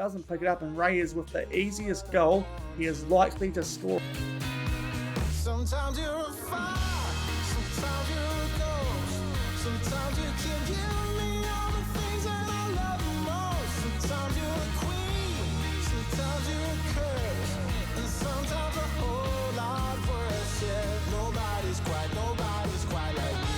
doesn't pick it up, and Ray is with the easiest goal he is likely to score. Sometimes you're a fire, sometimes you're a ghost, sometimes you can give me all the things that I love the most. Sometimes you're a queen, sometimes you're a curse, and sometimes a whole lot worse. Yeah, nobody's quite like you.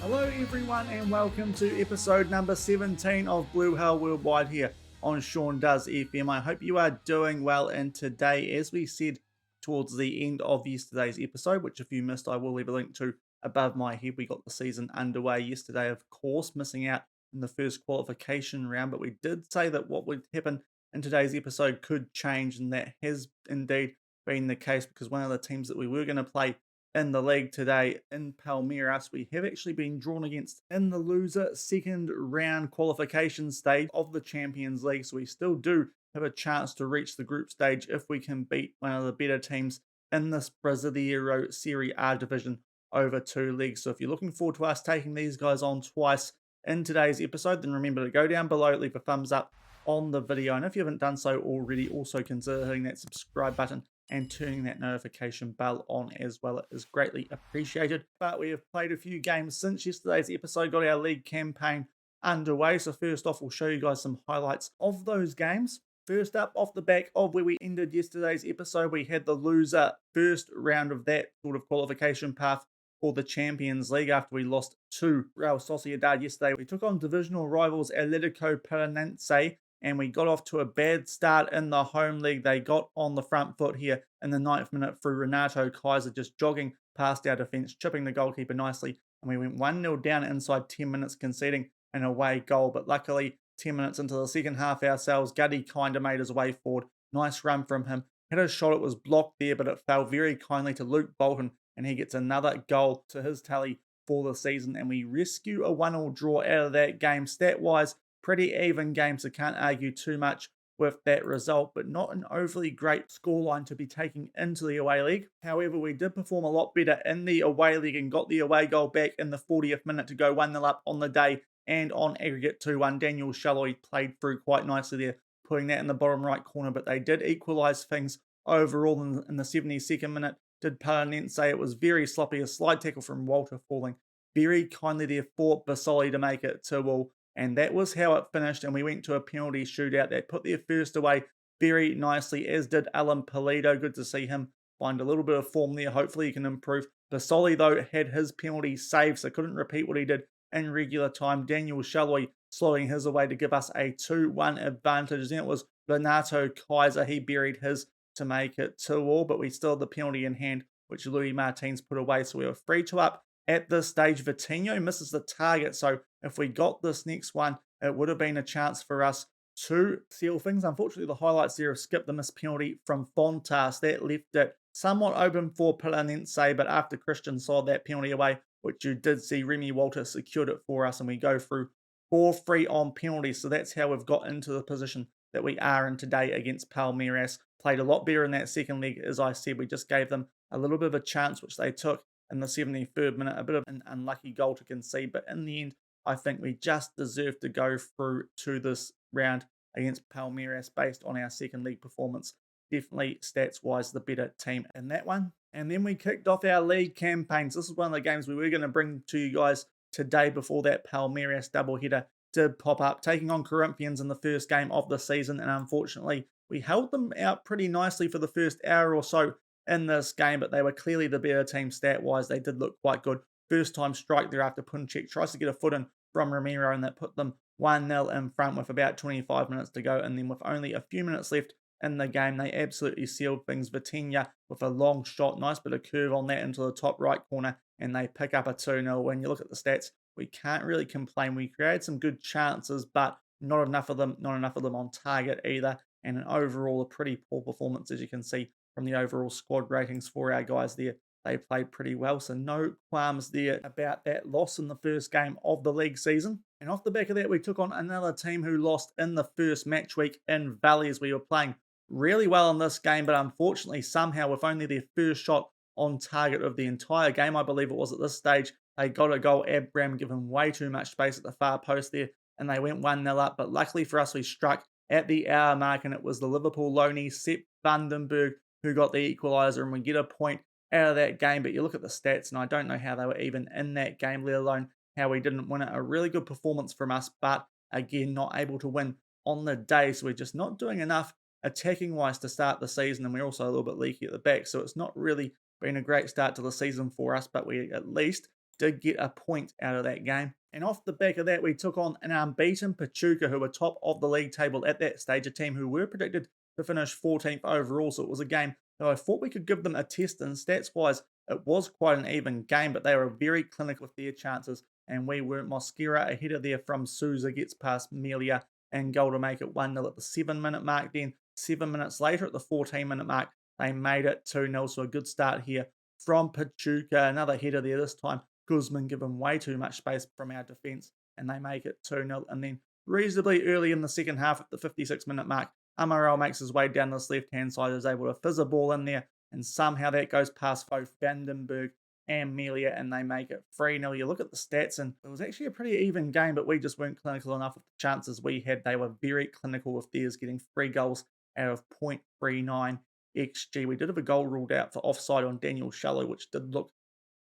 Hello everyone and welcome to episode number 17 of Blue Hell Worldwide here on Shaun Does FM. I hope you are doing well, and today, as we said towards the end of yesterday's episode, which if you missed I will leave a link to above my head, we got the season underway yesterday, of course, missing out in the first qualification round, but we did say that what would happen in today's episode could change, and that has indeed been the case, because one of the teams that we were going to play in the league today in Palmeiras, we have actually been drawn against in the loser second round qualification stage of the Champions League. So we still do have a chance to reach the group stage if we can beat one of the better teams in this Brasileiro Serie A division over 2 legs. So if you're looking forward to us taking these guys on twice in today's episode, then remember to go down below, leave a thumbs up on the video, and if you haven't done so already, also consider hitting that subscribe button and turning that notification bell on as well. It is greatly appreciated. But we have played a few games since yesterday's episode, got our league campaign underway. So first off, we'll show you guys some highlights of those games. First up, off the back of where we ended yesterday's episode, we had the loser first round of that sort of qualification path for the Champions League after we lost to Real Sociedad yesterday. We took on divisional rivals Atletico Paranaense, and we got off to a bad start in the home league. They got on the front foot here in the 9th minute through Renato Kaiser just jogging past our defence, chipping the goalkeeper nicely, and we went 1-0 down inside 10 minutes, conceding an away goal. But luckily, 10 minutes into the second half ourselves, Guddy kind of made his way forward. Nice run from him. Had a shot, it was blocked there, but it fell very kindly to Luke Bolton, and he gets another goal to his tally for the season, and we rescue a 1-1 draw out of that game. Stat-wise, pretty even game, so can't argue too much with that result, but not an overly great scoreline to be taking into the away league. However, we did perform a lot better in the away league and got the away goal back in the 40th minute to go 1-0 up on the day and on aggregate 2-1. Daniel Shalloy played through quite nicely there, putting that in the bottom right corner, but they did equalise things overall in the 72nd minute. Did Paranaense say it was very sloppy, a slide tackle from Walter falling very kindly there for Basoli to make it 2-2. And that was how it finished, and we went to a penalty shootout that put their first away very nicely, as did Alan Pulido. Good to see him find a little bit of form there. Hopefully he can improve. Basoli, though, had his penalty saved, so couldn't repeat what he did in regular time. Daniel Shalloy slowing his away to give us a 2-1 advantage. Then it was Renato Kaiser. He buried his to make it 2-2, but we still had the penalty in hand, which Louis Martins put away, so we were 3-2 up. At this stage, Vitinho misses the target, so if we got this next one, it would have been a chance for us to seal things. Unfortunately, the highlights there have skipped the missed penalty from Fontas. That left it somewhat open for Paranaense, but after Christian saw that penalty away, which you did see, Remy Walter secured it for us, and we go through 4-3 on penalties. So that's how we've got into the position that we are in today against Palmeiras. Played a lot better in that second leg, as I said. We just gave them a little bit of a chance, which they took in the 73rd minute, a bit of an unlucky goal to concede, but in the end, I think we just deserved to go through to this round against Palmeiras based on our second league performance. Definitely, stats-wise, the better team in that one. And then we kicked off our league campaigns. This is one of the games we were going to bring to you guys today before that Palmeiras doubleheader did pop up, taking on Corinthians in the first game of the season, and unfortunately, we held them out pretty nicely for the first hour or so in this game, but they were clearly the better team stat-wise. They did look quite good. First time strike there after Punchek tries to get a foot in from Ramiro, and that put them 1-0 in front with about 25 minutes to go, and then with only a few minutes left in the game, they absolutely sealed things. Vitinha with a long shot, nice bit of curve on that into the top right corner, and they pick up a 2-0. When you look at the stats, we can't really complain. We created some good chances, but not enough of them on target either, and an overall a pretty poor performance, as you can see from the overall squad ratings for our guys there. They played pretty well, so no qualms there about that loss in the first game of the league season. And off the back of that, we took on another team who lost in the first match week in Valles. We were playing really well in this game, but unfortunately, somehow, with only their first shot on target of the entire game, I believe it was at this stage, they got a goal. Abraham given way too much space at the far post there and they went 1-0 up. But luckily for us, we struck at the hour mark, and it was the Liverpool loanee Sepp Vandenberg who got the equaliser, and we get a point out of that game. But you look at the stats, and I don't know how they were even in that game, let alone how we didn't win it. A really good performance from us, but again, not able to win on the day. So we're just not doing enough attacking wise to start the season, and we're also a little bit leaky at the back. So it's not really been a great start to the season for us, but we at least did get a point out of that game. And off the back of that, we took on an unbeaten Pachuca, who were top of the league table at that stage, a team who were predicted to finish 14th overall. So it was a game that I thought we could give them a test, and stats-wise, it was quite an even game, but they were very clinical with their chances, and we were. Mosquera ahead of there from Souza, gets past Melia and goal to make it 1-0 at the 7-minute mark. Then 7 minutes later at the 14-minute mark, they made it 2-0. So a good start here from Pachuca. Another header there this time. Guzman given way too much space from our defence, and they make it 2-0. And then reasonably early in the second half at the 56-minute mark, Amaral makes his way down this left-hand side, is able to fizz a ball in there, and somehow that goes past both Vandenberg and Melia, and they make it 3-0. You look at the stats, and it was actually a pretty even game, but we just weren't clinical enough with the chances we had. They were very clinical with theirs, getting 3 goals out of 0.39 XG. We did have a goal ruled out for offside on Daniel Shallow, which did look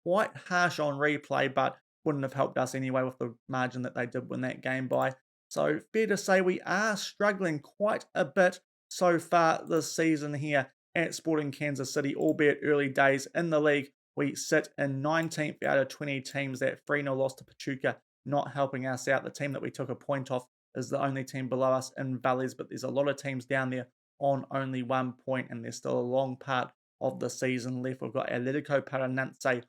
quite harsh on replay, but wouldn't have helped us anyway with the margin that they did win that game by. So fair to say we are struggling quite a bit so far this season here at Sporting Kansas City, albeit early days in the league. We sit in 19th out of 20 teams. That 3-0 loss to Pachuca not helping us out. The team that we took a point off is the only team below us in Valles, but there's a lot of teams down there on only 1 point, and there's still a long part of the season left. We've got Atletico Paranaense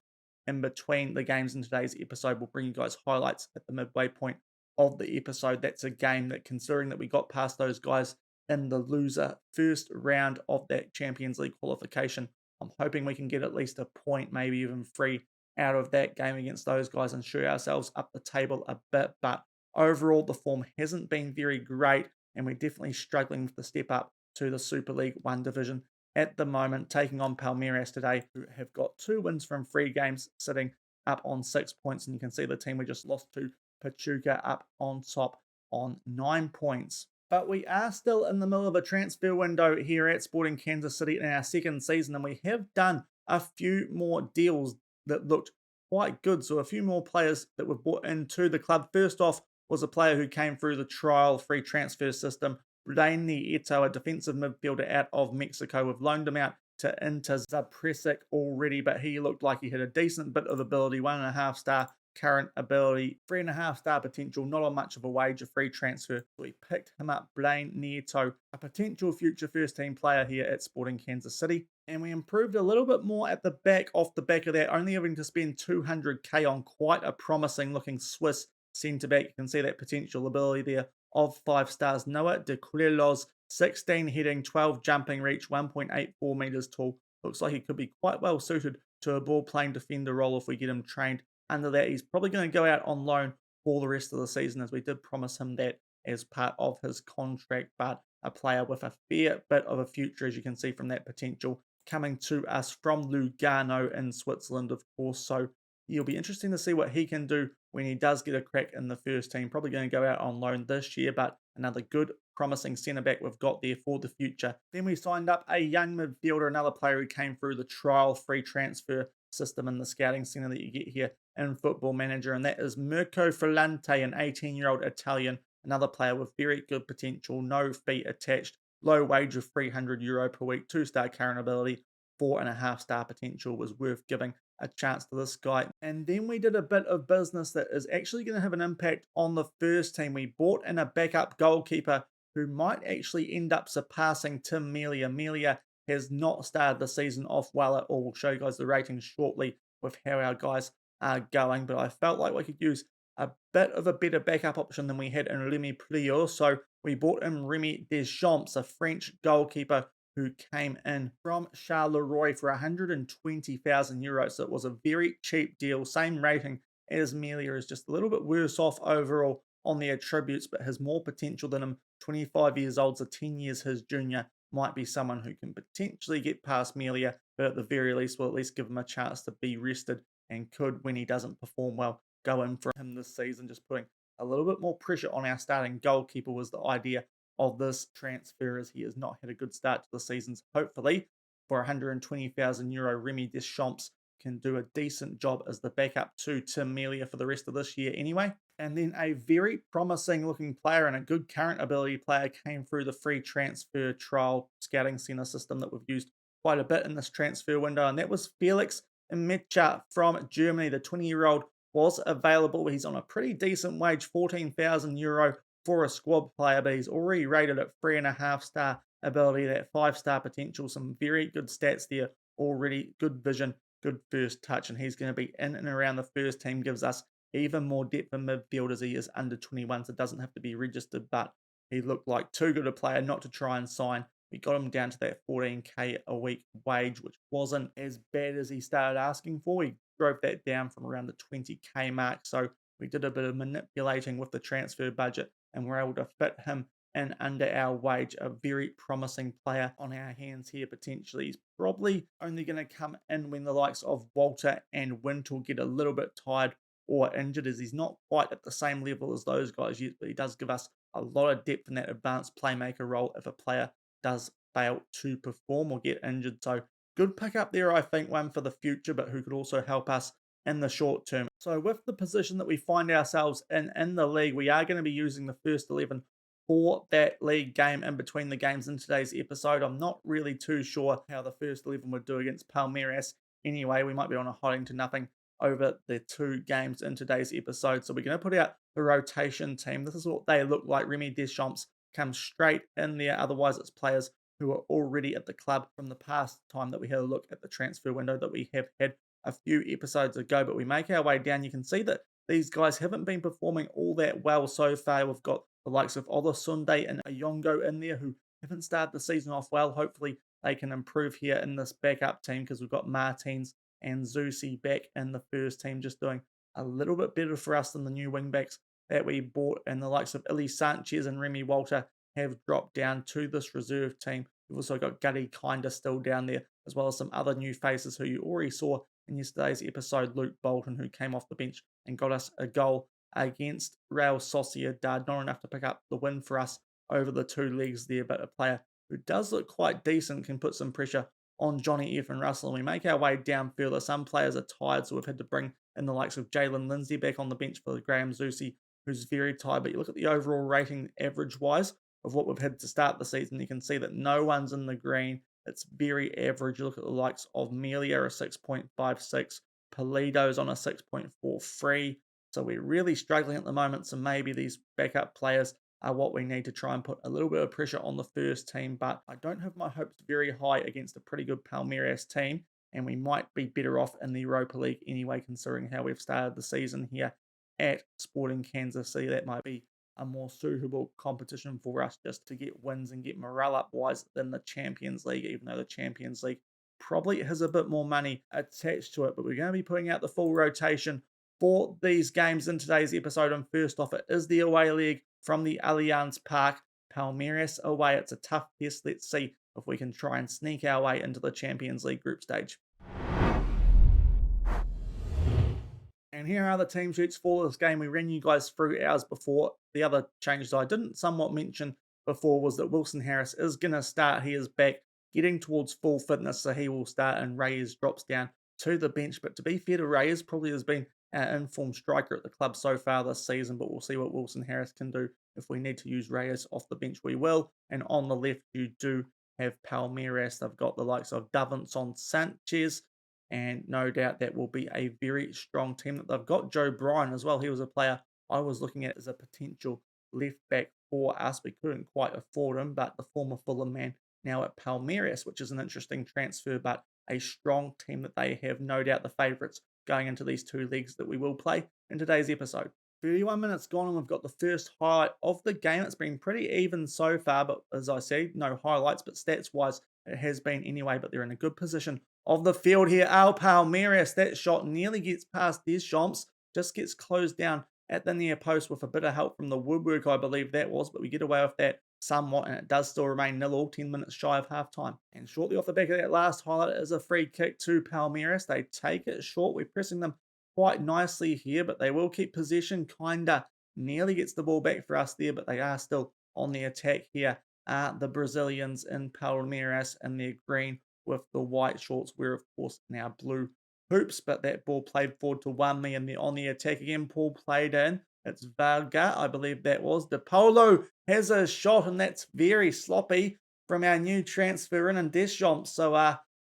in between the games in today's episode. We'll bring you guys highlights at the midway point of the episode. That's a game that, considering that we got past those guys in the loser first round of that Champions League qualification, I'm hoping we can get at least a point, maybe even 3 out of that game against those guys and shoot ourselves up the table a bit. But overall, the form hasn't been very great, and we're definitely struggling with the step up to the Super League 1 division at the moment, taking on Palmeiras today, who have got 2 wins from 3 games, sitting up on 6 points. And you can see the team we just lost to, Pachuca, up on top on 9 points. But we are still in the middle of a transfer window here at Sporting Kansas City in our second season, and we have done a few more deals that looked quite good. So a few more players that were brought into the club. First off was a player who came through the trial free transfer system, Brian Nieto, a defensive midfielder out of Mexico. We've loaned him out to Inter Zapresic already, but he looked like he had a decent bit of ability, 1.5 star current ability, 3.5 star potential, not on much of a wage, a free transfer. So we picked him up, Blaine Nieto, a potential future first team player here at Sporting Kansas City. And we improved a little bit more at the back, off the back of that, only having to spend 200k on quite a promising looking Swiss centre back. You can see that potential ability there of 5 stars. Noah De Cuelos, 16 heading, 12 jumping reach, 1.84 meters tall. Looks like he could be quite well suited to a ball playing defender role if we get him trained under that. He's probably going to go out on loan for the rest of the season, as we did promise him that as part of his contract, but a player with a fair bit of a future, as you can see from that potential, coming to us from Lugano in Switzerland, of course. So it'll be interesting to see what he can do when he does get a crack in the first team. Probably going to go out on loan this year, but another good, promising centre-back we've got there for the future. Then we signed up a young midfielder, another player who came through the trial free transfer system in the scouting centre that you get here in Football Manager, and that is Mirko Ferlante, an 18-year-old Italian, another player with very good potential, no fee attached, low wage of €300 per week, 2-star current ability, 4.5 star potential. Was worth giving a chance to this guy. And then we did a bit of business that is actually going to have an impact on the first team. We brought in a backup goalkeeper who might actually end up surpassing Tim Melia. Melia has not started the season off well at all. We'll show you guys the ratings shortly with how our guys are going, but I felt like we could use a bit of a better backup option than we had in Remy Pliot. So we bought in Remy Deschamps, a French goalkeeper who came in from Charleroi for €120,000. So it was a very cheap deal. Same rating as Melia, is just a little bit worse off overall on the attributes, but has more potential than him. 25 years old, so 10 years his junior. Might be someone who can potentially get past Melia, but at the very least, we'll at least give him a chance to be rested, and could, when he doesn't perform well, go in for him this season. Just putting a little bit more pressure on our starting goalkeeper was the idea of this transfer, as he has not had a good start to the seasons. Hopefully, for €120,000, Remy Deschamps can do a decent job as the backup to Tim Melia for the rest of this year anyway. And then a very promising looking player and a good current ability player came through the free transfer trial scouting center system that we've used quite a bit in this transfer window, and that was Felix Mecha from Germany. The 20-year-old was available. He's on a pretty decent wage, €14,000 for a squad player, but he's already rated at 3.5-star ability, that 5-star potential, some very good stats there already, good vision, good first touch, and he's going to be in and around the first team, gives us even more depth in midfield as he is under 21, so doesn't have to be registered, but he looked like too good a player not to try and sign. We got him down to that 14k a week wage, which wasn't as bad as he started asking for. He drove that down from around the 20k mark, so we did a bit of manipulating with the transfer budget and we're able to fit him in under our wage. A very promising player on our hands here potentially. He's probably only going to come in when the likes of Walter and Wintle get a little bit tired or injured, as he's not quite at the same level as those guys yet, but he does give us a lot of depth in that advanced playmaker role if a player does fail to perform or get injured. So good pick up there, I think, one for the future, but who could also help us in the short term. So with the position that we find ourselves in the league, we are going to be using the first 11 for that league game in between the games in today's episode. I'm not really too sure how the first 11 would do against Palmeiras anyway. We might be on a hiding to nothing over the 2 games in today's episode. So we're going to put out the rotation team. This is what they look like. Remy Deschamps comes straight in there. Otherwise, it's players who are already at the club from the past time that we had a look at the transfer window that we have had a few episodes ago. But we make our way down. You can see that these guys haven't been performing all that well so far. We've got the likes of Olasunde and Ayongo in there who haven't started the season off well. Hopefully they can improve here in this backup team, because we've got Martins and Zusi back in the first team, just doing a little bit better for us than the new wingbacks that we bought. And the likes of Ili Sanchez and Remy Walter have dropped down to this reserve team. We've also got Gutty kinda still down there, as well as some other new faces who you already saw in yesterday's episode. Luke Bolton, who came off the bench and got us a goal against Real Sociedad. Not enough to pick up the win for us over the 2 legs there, but a player who does look quite decent, can put some pressure on Johnny F and Russell. And we make our way down further. Some players are tired, so we've had to bring in the likes of Jalen Lindsay back on the bench for Graham Zusi, who's very tired. But you look at the overall rating average-wise of what we've had to start the season, you can see that no one's in the green. It's very average. You look at the likes of Melia, a 6.56. Polido's on a 6.43. So we're really struggling at the moment. So maybe these backup players are what we need to try and put a little bit of pressure on the first team. But I don't have my hopes very high against a pretty good Palmeiras team. And we might be better off in the Europa League anyway, considering how we've started the season here at Sporting Kansas City. That might be a more suitable competition for us just to get wins and get morale up wise than the Champions League, even though the Champions League probably has a bit more money attached to it. But we're going to be putting out the full rotation for these games in today's episode. And first off, it is the away leg from the Allianz Park. Palmeiras away. It's a tough test. Let's see if we can try and sneak our way into the Champions League group stage. And here are the team sheets for this game. We ran you guys through ours before. The other changes I didn't somewhat mention before was that Wilson Harris is going to start. He is back getting towards full fitness, so he will start, and Reyes drops down to the bench. But to be fair to Reyes, probably has been our informed striker at the club so far this season, but we'll see what Wilson Harris can do. If we need to use Reyes off the bench, we will. And on the left, you do have Palmeiras. They've got the likes of Davinson Sanchez, and no doubt that will be a very strong team. That they've got Joe Bryan as well. He was a player I was looking at as a potential left back for us. We couldn't quite afford him, but the former Fulham man now at Palmeiras, which is an interesting transfer, but a strong team that they have. No doubt the favourites going into these 2 legs that we will play in today's episode. 31 minutes gone, and we've got the first highlight of the game. It's been pretty even so far, but as I said, no highlights, but stats-wise, it has been anyway. But they're in a good position of the field here. Palmeiras, that shot nearly gets past Deschamps, just gets closed down at the near post with a bit of help from the woodwork, I believe that was, but we get away with that somewhat, and it does still remain 0-0, 10 minutes shy of half-time. And shortly off the back of that last highlight is a free kick to Palmeiras. They take it short. We're pressing them quite nicely here, but they will keep possession kinda nearly gets the ball back for us there, but they are still on the attack here. The Brazilians in Palmeiras in their green with the white shorts, we're of course now blue hoops, but that ball played forward to 1 and they're on the attack again. Paul played in. It's Varga, I believe that was. De Polo has a shot, and that's very sloppy from our new transfer in and Deschamps. So,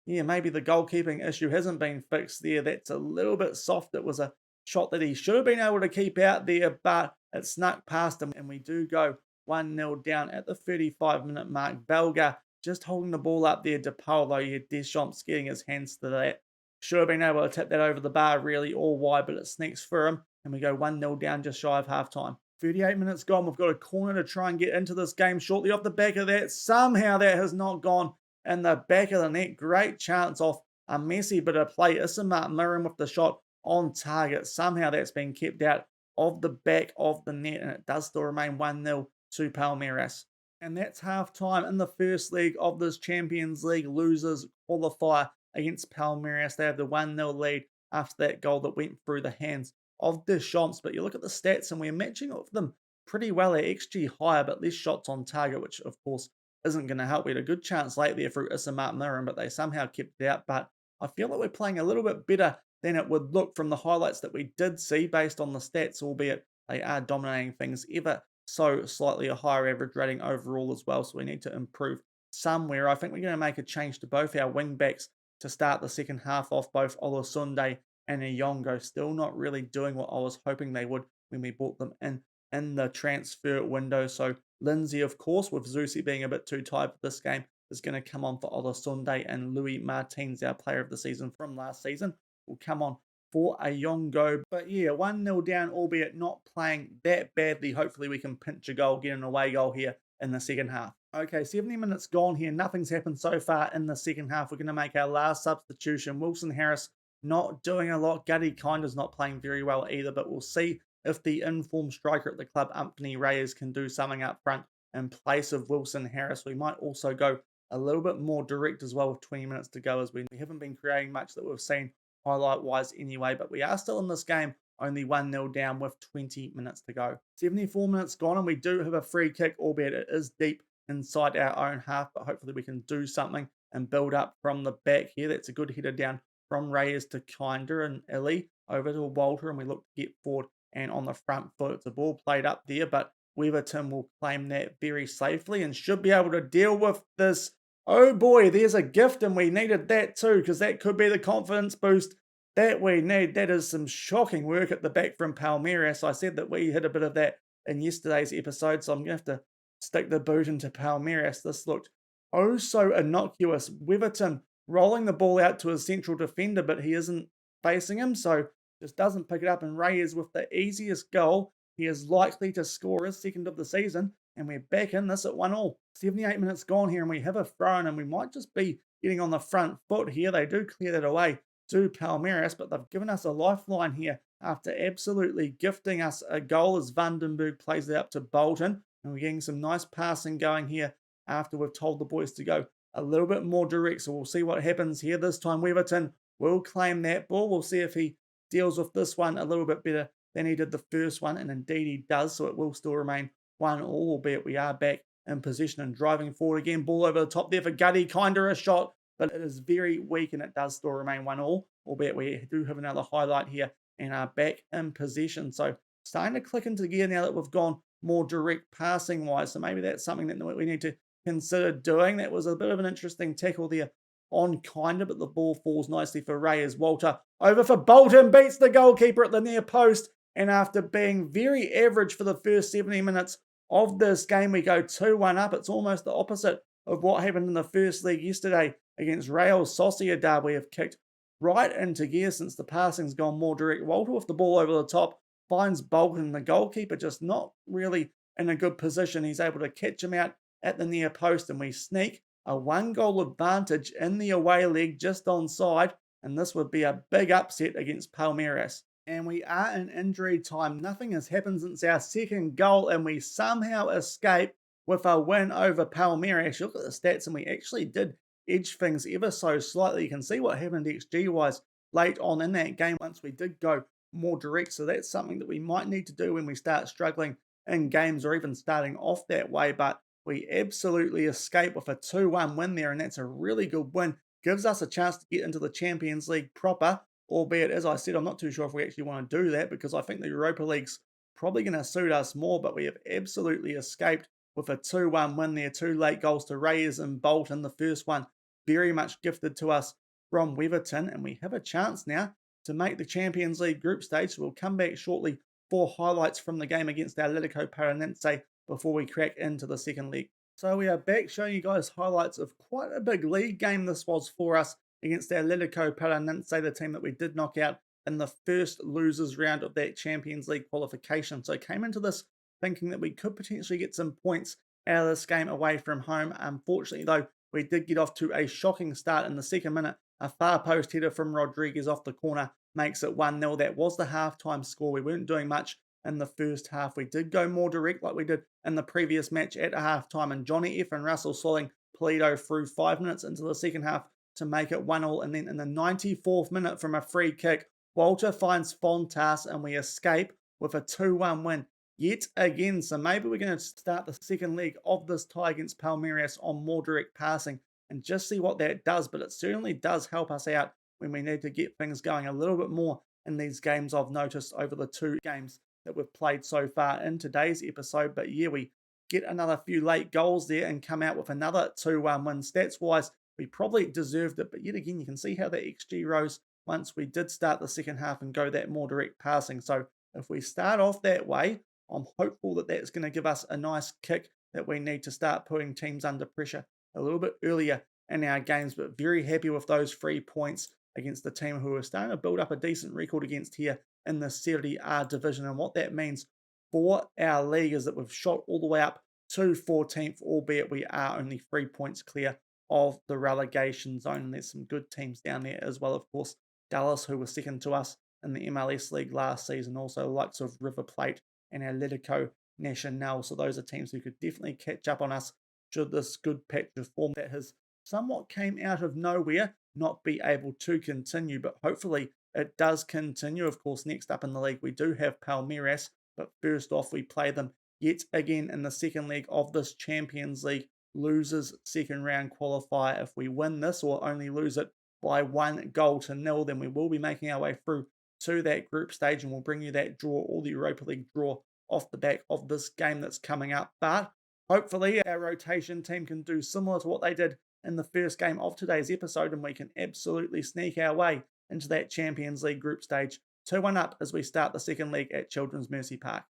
yeah, maybe the goalkeeping issue hasn't been fixed there. That's a little bit soft. It was a shot that he should have been able to keep out there, but it snuck past him, and we do go 1-0 down at the 35-minute mark. Belga just holding the ball up there. De Paulo, yeah, Deschamps getting his hands to that. Should have been able to tip that over the bar really all wide, but it sneaks through him, and we go 1-0 down just shy of halftime. 38 minutes gone. We've got a corner to try and get into this game shortly off the back of that. Somehow that has not gone in the back of the net. Great chance off a messy bit of play. Isama Mirin with the shot on target. Somehow that's been kept out of the back of the net, and it does still remain 1-0 to Palmeiras. And that's half-time in the first leg of this Champions League losers qualifier against Palmeiras. They have the 1-0 lead after that goal that went through the hands of Deschamps. But you look at the stats and we're matching up with them pretty well. At XG higher, but less shots on target, which of course isn't going to help. We had a good chance late there through Isama Mirin, but they somehow kept it out. But I feel like we're playing a little bit better than it would look from the highlights that we did see based on the stats, albeit they are dominating things ever so slightly a higher average rating overall as well. So we need to improve somewhere. I think we're going to make a change to both our wing backs to start the second half off, both Olasunde and Iyongo. Still not really doing what I was hoping they would when we bought them in the transfer window. So Lindsay, of course, with Zusi being a bit too tired for this game, is going to come on for Olasunde, and Louis Martins, our player of the season from last season, will come on for Iyongo. But yeah, 1-0 down, albeit not playing that badly. Hopefully we can pinch a goal, get an away goal here in the second half. Okay, 70 minutes gone here. Nothing's happened so far in the second half. We're going to make our last substitution. Wilson Harris not doing a lot. Gutty Kinder's not playing very well either, but we'll see if the informed striker at the club, Anthony Reyes, can do something up front in place of Wilson Harris. We might also go a little bit more direct as well with 20 minutes to go, as we haven't been creating much that we've seen highlight-wise anyway, but we are still in this game, only 1-0 down with 20 minutes to go. 74 minutes gone, and we do have a free kick, albeit it is deep inside our own half, but hopefully we can do something and build up from the back here. That's a good header down from Reyes to Kinder and Illy over to Walter, and we look to get forward and on the front foot. It's a ball played up there, but Weaverton will claim that very safely and should be able to deal with this. Oh boy, there's a gift, and we needed that too, because that could be the confidence boost that we need. That is some shocking work at the back from Palmeiras. I said that we hit a bit of that in yesterday's episode, so I'm going to have to stick the boot into Palmeiras. This looked oh so innocuous. Weaverton rolling the ball out to his central defender, but he isn't facing him, so just doesn't pick it up, and Reyes with the easiest goal. He is likely to score his second of the season, and we're back in this at 1-1. 78 minutes gone here, and we have a throw in, and we might just be getting on the front foot here. They do clear that away to Palmeiras, but they've given us a lifeline here after absolutely gifting us a goal as Vandenberg plays it up to Bolton, and we're getting some nice passing going here after we've told the boys to go a little bit more direct, so we'll see what happens here. This time Weaverton will claim that ball. We'll see if he deals with this one a little bit better than he did the first one, and indeed he does, so it will still remain 1-1, albeit we are back in position and driving forward again. Ball over the top there for Gutty, kinder a shot, but it is very weak, and it does still remain 1-1, albeit we do have another highlight here and are back in possession. So starting to click into gear now that we've gone more direct passing wise, so maybe that's something that we need to consider doing. That was a bit of an interesting tackle there on Kinder, but the ball falls nicely for Reyes. Walter over for Bolton, beats the goalkeeper at the near post, and after being very average for the first 70 minutes of this game, we go 2-1 up. It's almost the opposite of what happened in the first leg yesterday against Real Sociedad. We have kicked right into gear since the passing's gone more direct. Walter with the ball over the top finds Bolton, the goalkeeper just not really in a good position. He's able to catch him out at the near post, and we sneak a 1-goal advantage in the away leg just onside, and this would be a big upset against Palmeiras. And we are in injury time. Nothing has happened since our second goal, and we somehow escape with a win over Palmeiras. You look at the stats, and we actually did edge things ever so slightly. You can see what happened XG-wise late on in that game once we did go more direct. So that's something that we might need to do when we start struggling in games or even starting off that way. But we absolutely escape with a 2-1 win there, and that's a really good win. Gives us a chance to get into the Champions League proper, albeit, as I said, I'm not too sure if we actually want to do that because I think the Europa League's probably going to suit us more, but we have absolutely escaped with a 2-1 win there. 2 late goals to Reyes and Bolton. The first one very much gifted to us from Weverton, and we have a chance now to make the Champions League group stage. So we'll come back shortly for highlights from the game against Atletico Paranaense before we crack into the second leg. So we are back showing you guys highlights of quite a big league game this was for us against Atletico Paranaense, the team that we did knock out in the first losers round of that Champions League qualification. So came into this thinking that we could potentially get some points out of this game away from home. Unfortunately, though, we did get off to a shocking start in the second minute. A far post header from Rodriguez off the corner makes it 1-0. That was the halftime score. We weren't doing much in the first half. We did go more direct like we did in the previous match at a halftime, and Johnny F and Russell slotting Polito through 5 minutes into the second half to make it 1-1. And then in the 94th minute from a free kick, Walter finds Fontas and we escape with a 2-1 win yet again. So maybe we're going to start the second leg of this tie against Palmeiras on more direct passing and just see what that does. But it certainly does help us out when we need to get things going a little bit more in these games I've noticed over the 2 games that we've played so far in today's episode. But yeah, we get another few late goals there and come out with another 2-1 win. Stats-wise, we probably deserved it. But yet again, you can see how the XG rose once we did start the second half and go that more direct passing. So if we start off that way, I'm hopeful that that's going to give us a nice kick that we need to start putting teams under pressure a little bit earlier in our games. But very happy with those 3 points against the team who are starting to build up a decent record against here in the Serie A division. And what that means for our league is that we've shot all the way up to 14th, albeit we are only 3 points clear of the relegation zone. And there's some good teams down there as well. Of course, Dallas, who were second to us in the MLS League last season, also the likes of River Plate and Atletico Nacional. So those are teams who could definitely catch up on us should this good patch of form that has somewhat came out of nowhere not be able to continue. But hopefully it does continue. Of course, next up in the league, we do have Palmeiras. But first off, we play them yet again in the second leg of this Champions League losers second round qualifier. If we win this or only lose it by 1-0, then we will be making our way through to that group stage, and we'll bring you that draw or the Europa League draw off the back of this game that's coming up. But hopefully our rotation team can do similar to what they did in the first game of today's episode, and we can absolutely sneak our way into that Champions League group stage 2-1 up as we start the second leg at Children's Mercy Park.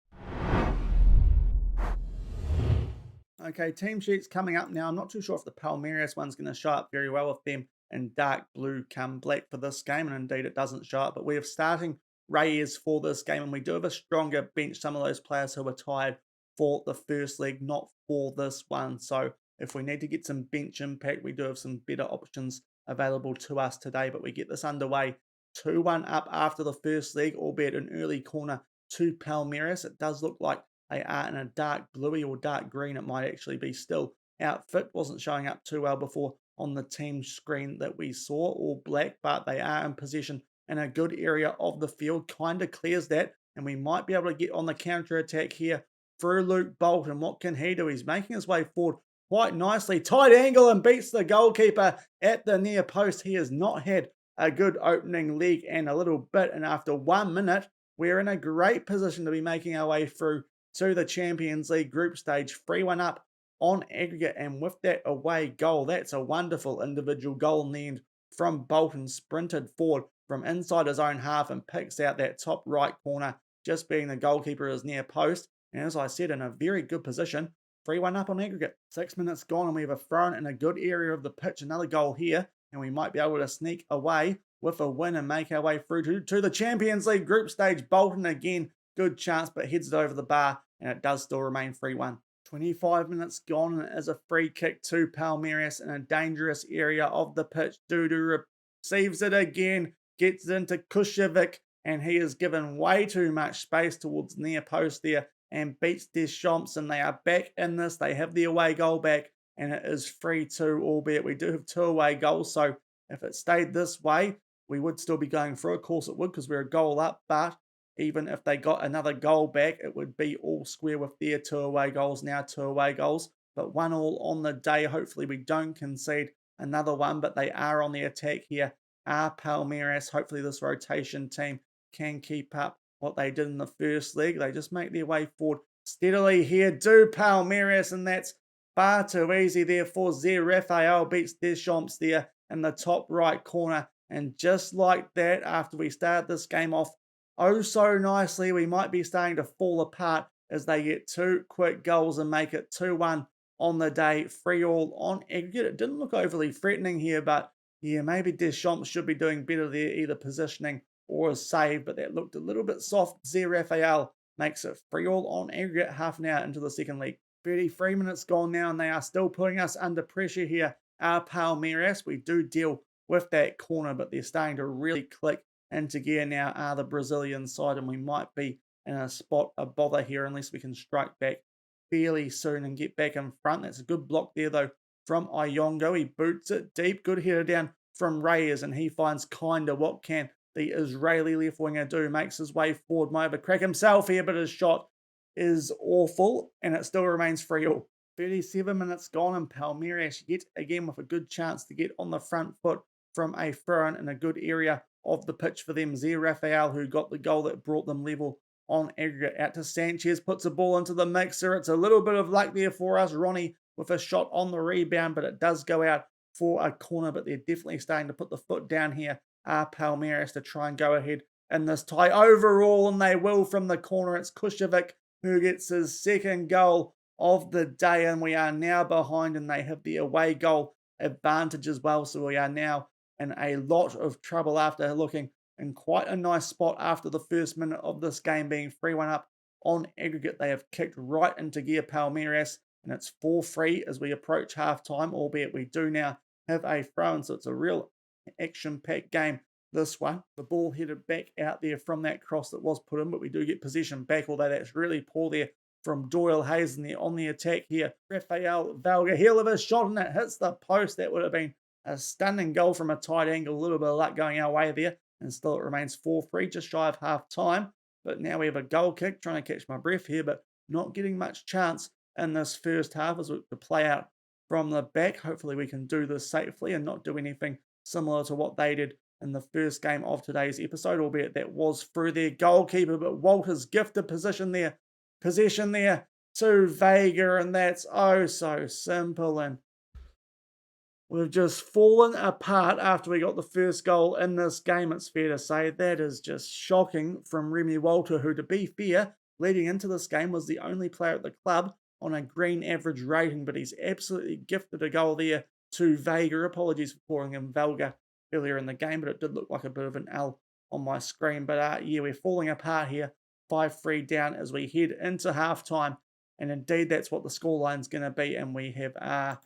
Okay, team sheets coming up now. I'm not too sure if the Palmeiras one's going to show up very well with them in dark blue come black for this game, and indeed it doesn't show up. But we have starting Reyes for this game, and we do have a stronger bench. Some of those players who were tired for the first leg, not for this one. So if we need to get some bench impact, we do have some better options available to us today. But we get this underway 2-1 up after the first leg, albeit an early corner to Palmeiras. It does look like they are in a dark bluey or dark green. It might actually be still outfit. Wasn't showing up too well before on the team screen that we saw, all black, but they are in possession in a good area of the field. Kind of clears that, and we might be able to get on the counter-attack here through Luke Bolton. What can he do? He's making his way forward quite nicely. Tight angle and beats the goalkeeper at the near post. He has not had a good opening leg and a little bit, and after 1 minute, we're in a great position to be making our way through to the Champions League group stage. 3-1 up on aggregate, and with that away goal, that's a wonderful individual goal in the end from Bolton. Sprinted forward from inside his own half and picks out that top right corner, just being the goalkeeper is near post. And as I said, in a very good position. 3-1 up on aggregate. 6 minutes gone, and we have a throw in a good area of the pitch. Another goal here, and we might be able to sneak away with a win and make our way through to the Champions League group stage. Bolton again, good chance, but heads it over the bar, and it does still remain 3-1. 25 minutes gone, and it is a free kick to Palmeiras in a dangerous area of the pitch. Dudu receives it again, gets it into Kushevik, and he is given way too much space towards near post there and beats Deschamps, and they are back in this. They have the away goal back, and it is 3-2, albeit we do have 2 away goals, so if it stayed this way, we would still be going through. Of course it would, because we're a goal up, but even if they got another goal back, it would be all square with their 2 away goals, now 2 away goals. But 1-1 on the day. Hopefully we don't concede another one, but they are on the attack here. Palmeiras. Hopefully this rotation team can keep up what they did in the first leg. They just make their way forward steadily here. Do Palmeiras, and that's far too easy there for Zé Rafael. Beats Deschamps there in the top right corner. And just like that, after we start this game off oh so nicely, we might be starting to fall apart as they get 2 quick goals and make it 2-1 on the day. 3-3 on aggregate. It didn't look overly threatening here, but yeah, maybe Deschamps should be doing better there, either positioning or a save, but that looked a little bit soft. Zé Rafael makes it 3-3 on aggregate, half an hour into the second leg. 33 minutes gone now, and they are still putting us under pressure here. Palmeiras, we do deal with that corner, but they're starting to really click into gear now, the Brazilian side, and we might be in a spot of bother here unless we can strike back fairly soon and get back in front. That's a good block there, though, from Iongo. He boots it deep. Good header down from Reyes, and he finds kinda what can the Israeli left winger do. Makes his way forward. Might have a crack himself here, but his shot is awful, and it still remains 3-3. 37 minutes gone, and Palmeiras yet again with a good chance to get on the front foot from a throw-in in a good area of the pitch for them. Zé Rafael, who got the goal that brought them level on aggregate. Out to Sanchez, puts a ball into the mixer. It's a little bit of luck there for us. Ronnie with a shot on the rebound, but it does go out for a corner. But they're definitely starting to put the foot down here, Palmeiras, to try and go ahead in this tie overall, and they will from the corner. It's Kushevich who gets his second goal of the day, and we are now behind, and they have the away goal advantage as well. So we are now in a lot of trouble after looking in quite a nice spot after the first minute of this game, being 3-1 up on aggregate. They have kicked right into gear, Palmeiras, and it's 4-3 as we approach half-time, albeit we do now have a throw-in, so it's a real action-packed game, this one. The ball headed back out there from that cross that was put in, but we do get possession back, although that's really poor there from Doyle Hazen there on the attack here. Rafael Valga, heel of a shot, and it hits the post. That would have been a stunning goal from a tight angle. A little bit of luck going our way there, and still it remains 4-3, just shy of half-time. But now we have a goal kick, trying to catch my breath here, but not getting much chance in this first half as we play out from the back. Hopefully we can do this safely and not do anything similar to what they did in the first game of today's episode, albeit that was through their goalkeeper. But Walter's gifted possession there to Vega, and that's oh so simple. And we've just fallen apart after we got the first goal in this game, it's fair to say. That is just shocking from Remy Walter, who, to be fair, leading into this game was the only player at the club on a green average rating, but he's absolutely gifted a goal there to Vega. Apologies for calling him Valga earlier in the game, but it did look like a bit of an L on my screen. But yeah, we're falling apart here. 5-3 down as we head into halftime, and indeed that's what the scoreline's going to be, and we have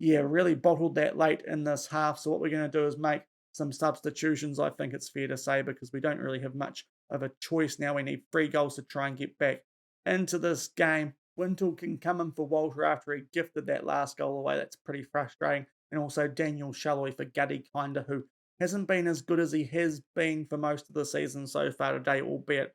really bottled that late in this half. So what we're going to do is make some substitutions, I think it's fair to say, because we don't really have much of a choice now. We need 3 goals to try and get back into this game. Wintle can come in for Walter after he gifted that last goal away. That's pretty frustrating. And also Daniel Shalloy for Gutty, who hasn't been as good as he has been for most of the season so far today, albeit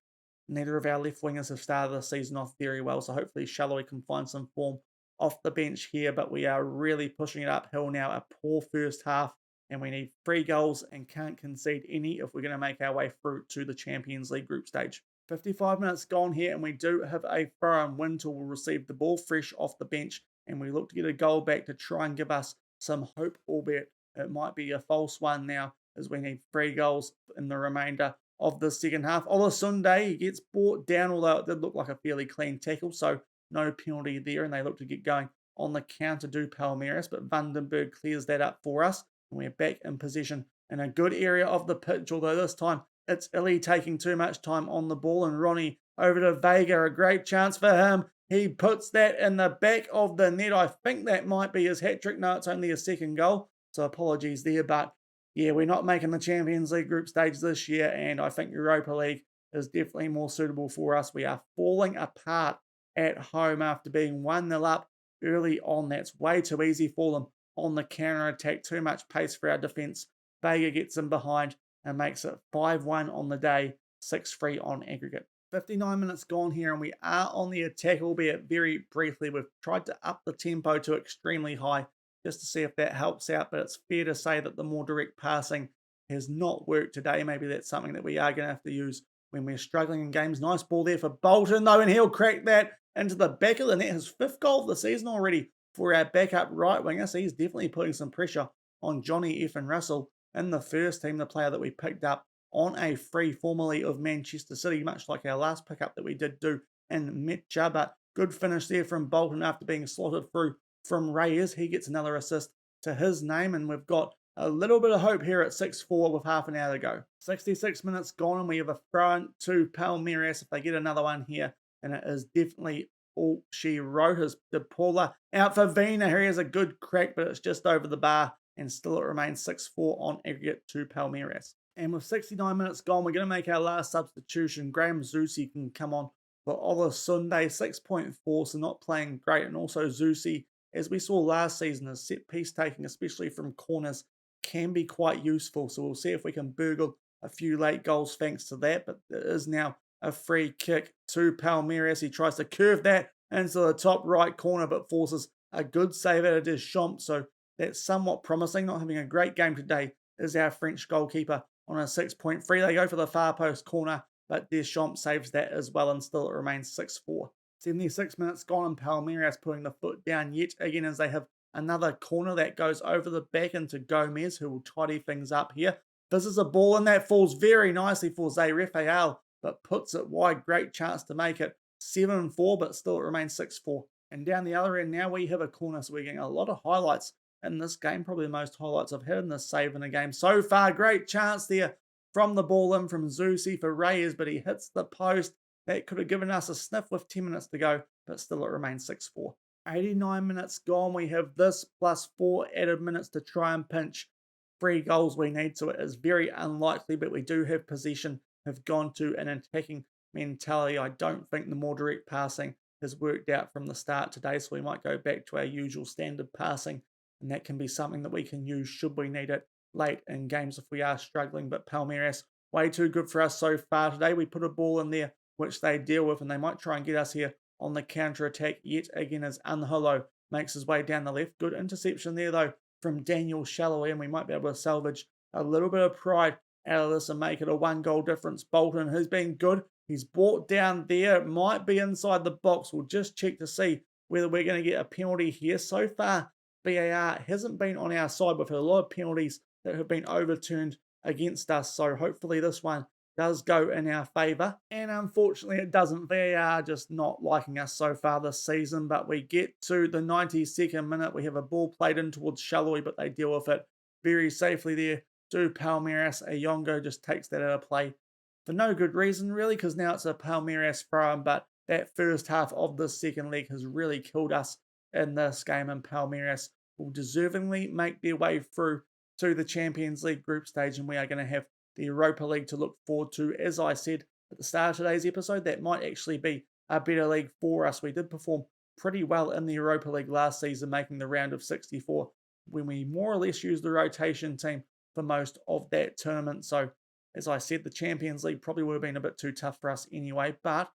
neither of our left wingers have started the season off very well. So hopefully Shalloy can find some form off the bench here, but we are really pushing it uphill now. A poor first half, and we need 3 goals and can't concede any if we're going to make our way through to the Champions League group stage. 55 minutes gone here, and we do have a throw-in. Wintle will receive the ball fresh off the bench, and we look to get a goal back to try and give us some hope, albeit it might be a false one now, as we need 3 goals in the remainder of the second half. Olasunde, he gets brought down, although it did look like a fairly clean tackle, so no penalty there, and they look to get going on the counter, do Palmeiras, but Vandenberg clears that up for us, and we're back in possession in a good area of the pitch, although this time it's Illy taking too much time on the ball, and Ronnie over to Vega, a great chance for him. He puts that in the back of the net. I think that might be his hat-trick. No, it's only a second goal, so apologies there, but yeah, we're not making the Champions League group stage this year, and I think Europa League is definitely more suitable for us. We are falling apart at home after being 1-0 up early on. That's way too easy for them on the counter-attack. Too much pace for our defence. Vega gets him behind and makes it 5-1 on the day. 6-3 on aggregate. 59 minutes gone here, and we are on the attack, albeit very briefly. We've tried to up the tempo to extremely high just to see if that helps out, but it's fair to say that the more direct passing has not worked today. Maybe that's something that we are going to have to use when we're struggling in games. Nice ball there for Bolton, though, and he'll crack that into the back of the net. His 5th goal of the season already for our backup right winger, so he's definitely putting some pressure on Johnny F. and Russell in the first team, the player that we picked up on a free formerly of Manchester City, much like our last pickup that we did do in Metcha. But good finish there from Bolton after being slotted through from Reyes. He gets another assist to his name, and we've got a little bit of hope here at 6-4 with half an hour to go. 66 minutes gone, and we have a throw to Palmeiras if they get another one here, and it is definitely all she wrote. Is De Paula out for Vina. Here he has a good crack, but it's just over the bar, and still it remains 6-4 on aggregate to Palmeiras. And with 69 minutes gone, we're going to make our last substitution. Graham Zusi can come on for Ola Sunday, 6.4, so not playing great. And also Zusi, as we saw last season, his set piece taking, especially from corners, can be quite useful. So we'll see if we can burgle a few late goals thanks to that. But there is now a free kick to Palmeiras. He tries to curve that into the top right corner, but forces a good save out of Deschamps. So that's somewhat promising. Not having a great game today is our French goalkeeper on a 6.3. They go for the far post corner, but Deschamps saves that as well, and still it remains 6-4. 76 minutes gone, and Palmeiras putting the foot down yet again as they have another corner that goes over the back into Gomez, who will tidy things up here. This is a ball, and that falls very nicely for Zé Rafael, but puts it wide. Great chance to make it 7-4, but still it remains 6-4. And down the other end now we have a corner, so we're getting a lot of highlights in this game, probably the most highlights I've had in this save in a game so far. Great chance there from the ball in from Zusi for Reyes, but he hits the post. That could have given us a sniff with 10 minutes to go, but still it remains 6-4. 89 minutes gone. We have this plus 4 added minutes to try and pinch 3 goals we need, so it is very unlikely, but we do have possession, have gone to an attacking mentality. I don't think the more direct passing has worked out from the start today, so we might go back to our usual standard passing, and that can be something that we can use should we need it late in games if we are struggling. But Palmeiras, way too good for us so far today. We put a ball in there, which they deal with, and they might try and get us here on the counter-attack yet again as Anholo makes his way down the left. Good interception there, though, from Daniel Shallowy, and we might be able to salvage a little bit of pride out of this and make it a 1-goal difference. Bolton has been good. He's brought down there. It might be inside the box. We'll just check to see whether we're going to get a penalty here. So far, VAR hasn't been on our side. We've had a lot of penalties that have been overturned against us, so hopefully this one does go in our favour. And unfortunately it doesn't. VAR just not liking us so far this season. But we get to the 92nd minute. We have a ball played in towards Shallowy, but they deal with it very safely there to Palmeiras. Ayongo just takes that out of play for no good reason really, because now it's a Palmeiras throw-in. But that first half of the second leg has really killed us in this game, and Palmeiras will deservingly make their way through to the Champions League group stage, and we are going to have the Europa League to look forward to. As I said at the start of today's episode, that might actually be a better league for us. We did perform pretty well in the Europa League last season, making the round of 64, when we more or less used the rotation team for most of that tournament. So, as I said, the Champions League probably would have been a bit too tough for us anyway, but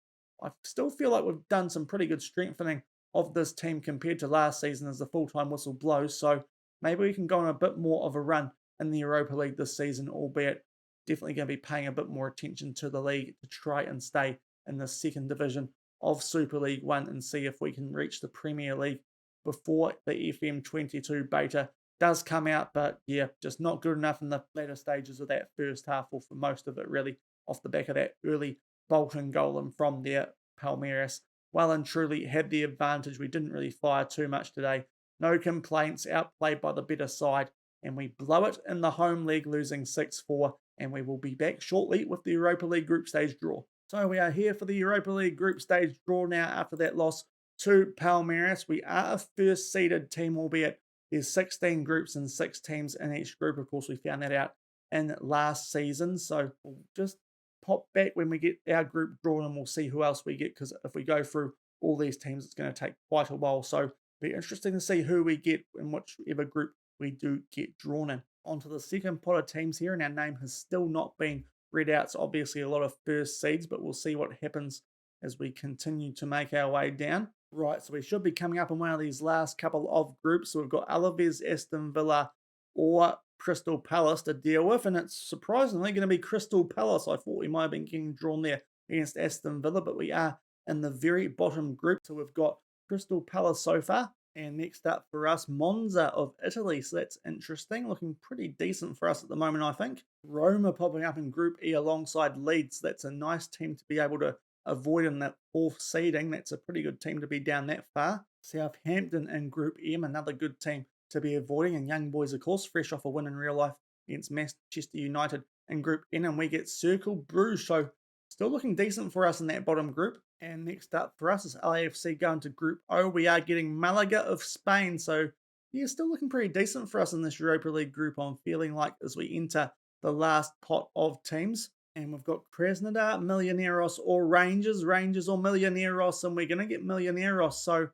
I still feel like we've done some pretty good strengthening of this team compared to last season as the full-time whistle blows. So maybe we can go on a bit more of a run in the Europa League this season, albeit definitely going to be paying a bit more attention to the league to try and stay in the second division of Super League 1 and see if we can reach the Premier League before the FM22 beta does come out. But yeah, just not good enough in the later stages of that first half, or for most of it really, off the back of that early Bolton goal. And from there, Palmeiras well and truly had the advantage. We didn't really fire too much today. No complaints, outplayed by the better side, and we blow it in the home leg, losing 6-4, and we will be back shortly with the Europa League group stage draw. So we are here for the Europa League group stage draw now after that loss to Palmeiras. We are a first seeded team, albeit there's 16 groups and 6 teams in each group. Of course, we found that out in last season, so we'll just pop back when we get our group drawn and we'll see who else we get, because if we go through all these teams, it's going to take quite a while. So it'll be interesting to see who we get in whichever group we do get drawn in. Onto the second pot of teams here, and our name has still not been Redoubt's obviously a lot of first seeds, but we'll see what happens as we continue to make our way down. Right, so we should be coming up in one of these last couple of groups. So we've got Alaves, Aston Villa, or Crystal Palace to deal with, and it's surprisingly going to be Crystal Palace. I thought we might have been getting drawn there against Aston Villa, but we are in the very bottom group. So we've got Crystal Palace so far. And next up for us, Monza of Italy. So that's interesting. Looking pretty decent for us at the moment, I think. Roma popping up in Group E alongside Leeds. That's a nice team to be able to avoid in that fourth seeding. That's a pretty good team to be down that far. Southampton in Group M, another good team to be avoiding. And Young Boys, of course, fresh off a win in real life against Manchester United in Group N. And we get Cercle Bruges. So still looking decent for us in that bottom group. And next up for us is LAFC going to Group O. We are getting Malaga of Spain. So yeah, still looking pretty decent for us in this Europa League group, I'm feeling like, as we enter the last pot of teams. And we've got Krasnodar, Millonarios or Rangers or Millonarios, and we're going to get Millonarios. So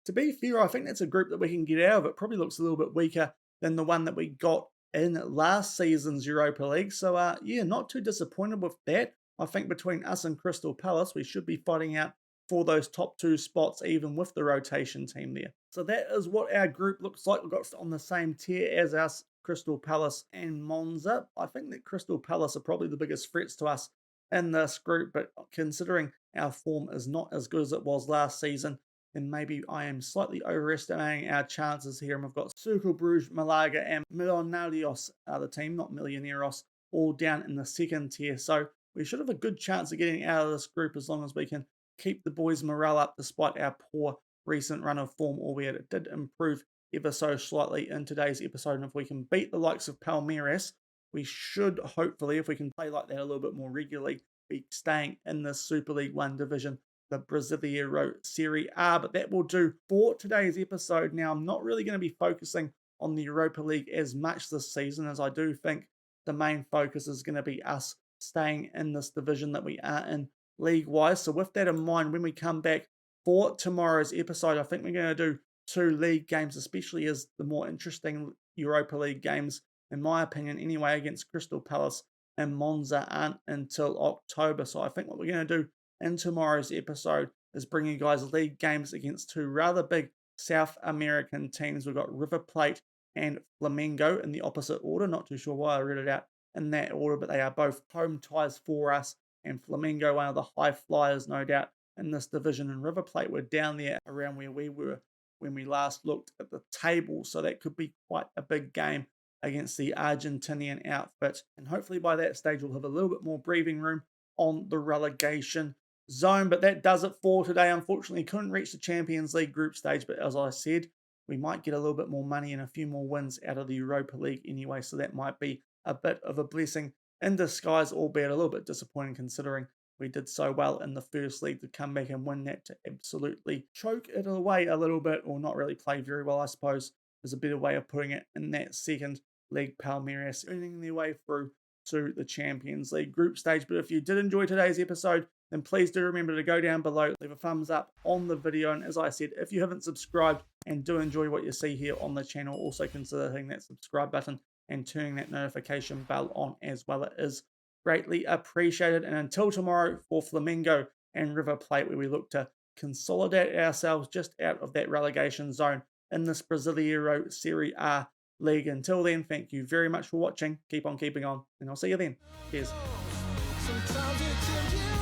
to be fair, I think that's a group that we can get out of. It probably looks a little bit weaker than the one that we got in last season's Europa League. So yeah, not too disappointed with that. I think between us and Crystal Palace, we should be fighting out for those top two spots, even with the rotation team there. So that is what our group looks like. We've got on the same tier as us, Crystal Palace and Monza. I think that Crystal Palace are probably the biggest threats to us in this group, but considering our form is not as good as it was last season, then maybe I am slightly overestimating our chances here. And we've got Cercle Bruges, Malaga, and Millonarios are the team, not Millonarios, all down in the second tier. So we should have a good chance of getting out of this group as long as we can keep the boys' morale up despite our poor recent run of form, albeit it did improve ever so slightly in today's episode. And if we can beat the likes of Palmeiras, we should hopefully, if we can play like that a little bit more regularly, be staying in the Super League 1 division, the Brasileiro Serie A. But that will do for today's episode. Now, I'm not really going to be focusing on the Europa League as much this season, as I do think the main focus is going to be us staying in this division that we are in league-wise. So with that in mind, when we come back for tomorrow's episode, I think we're going to do 2 league games, especially as the more interesting Europa League games, in my opinion anyway, against Crystal Palace and Monza aren't until October. So I think what we're going to do in tomorrow's episode is bring you guys league games against 2 rather big South American teams. We've got River Plate and Flamengo in the opposite order. Not too sure why I read it out in that order, but they are both home ties for us. And Flamengo, one of the high flyers, no doubt, in this division. And River Plate were down there around where we were when we last looked at the table. So that could be quite a big game against the Argentinian outfit. And hopefully by that stage, we'll have a little bit more breathing room on the relegation zone. But that does it for today. Unfortunately, couldn't reach the Champions League group stage. But as I said, we might get a little bit more money and a few more wins out of the Europa League anyway. So that might be a bit of a blessing in disguise, albeit a little bit disappointing considering we did so well in the first league to come back and win that, to absolutely choke it away a little bit, or not really play very well, I suppose, is a better way of putting it, in that second league. Palmeiras earning their way through to the Champions League group stage. But if you did enjoy today's episode, then please do remember to go down below, leave a thumbs up on the video. And as I said, if you haven't subscribed and do enjoy what you see here on the channel, also consider hitting that subscribe button and turning that notification bell on as well. It is greatly appreciated. And until tomorrow for Flamengo and River Plate, where we look to consolidate ourselves just out of that relegation zone in this Brasileiro Serie A league. Until then, thank you very much for watching. Keep on keeping on, and I'll see you then. Cheers. Sometimes you can